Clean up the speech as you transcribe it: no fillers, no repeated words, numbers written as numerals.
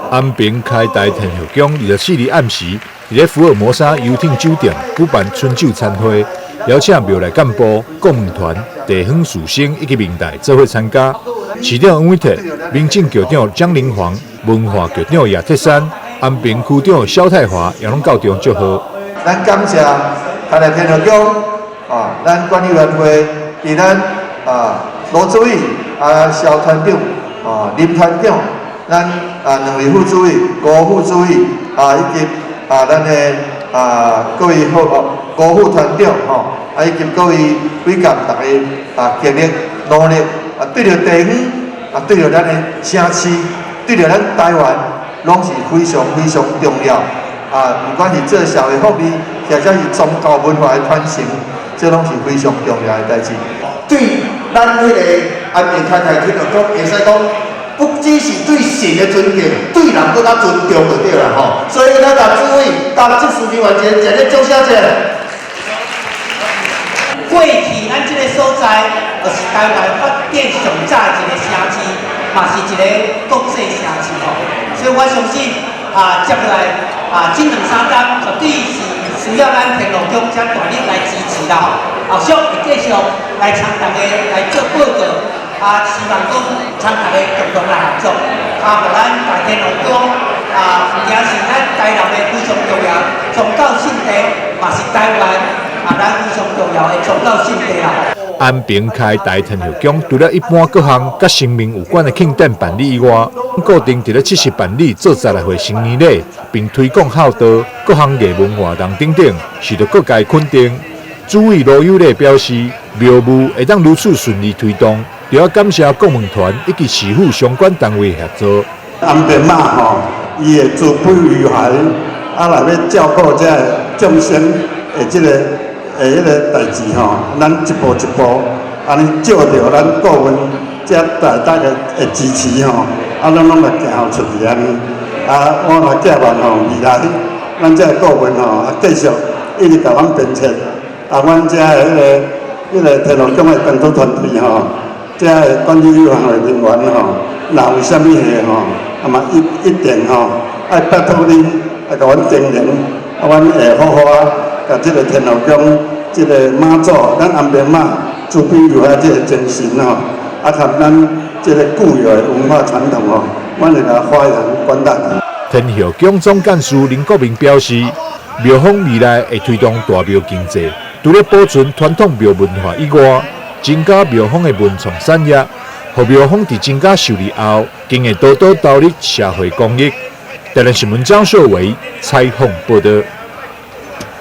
安平开大天后宫24日暗时，伫咧福尔摩沙游艇酒店举办春酒餐会，邀请庙内干部、公务团、地方士绅以及明代做伙参加。市长王伟特、民政局长蒋灵煌、文化局长叶铁山、安平区长萧泰华也拢到场祝贺。咱感谢台大天后宫咱管理员会伫咱罗主委萧团长林团长。咱两位副主委、高副主委以及咱的各位高副团长以及各位委员，大家极力努力对着地方对着咱的城市，对着咱台湾，拢是非常非常重要不管是做社会福利，或者是宗教文化的传承，这拢是非常重要的代志。对咱迄个安平开台天后宫，会使讲。不只是对神的尊敬，对人更加尊重就对了吼。所以咱甲诸位、甲这司令员前热烈掌声者。过去咱这个所在，就是台湾发展上早一个城市，嘛是一个国际城市吼。所以我相信接下来这2、3天绝对是需要咱天后宫这大力来支持啦。后续会继续来参大家来做报告。希望讲参大家共同来合作，互咱大天后宫唔仅是咱台南的非常重要宗教圣地，嘛是台湾咱非常重要的宗教圣地啦。安平开大天后宫除了一般各项甲生命有关的庆典办理以外，固定伫咧70办理做10来回成年礼，并推广孝道、各项艺文活动等等，受到各界肯定。主委罗友礼表示，庙务会当如此顺利推动。就要感谢公务团以及市府相关单位合作。安平嘛伊会自卑于怀，来要照顾这众生的迄个代志咱一步一步安尼照着咱顾问这大家的支持咱拢来行好出去安尼。我来寄望未来咱这顾问继续一直甲阮鞭策，阮这迄个天后宫的工作团队这管理有限的人员若有啥物事嘛一定爱拜托恁甲阮叮咛，阮会好好甲这个天后宫、这个妈祖、咱安平妈慈悲有爱这个精神甲咱这个固有的文化传统阮会甲发扬光大。天后宫总干事林国明表示，庙方未来会推动大庙经济，除了保存传统庙文化以外，增加庙方的文创产业，互庙方伫增加受益后，更会多多投入社会公益。台南新闻张秀伟采访报道。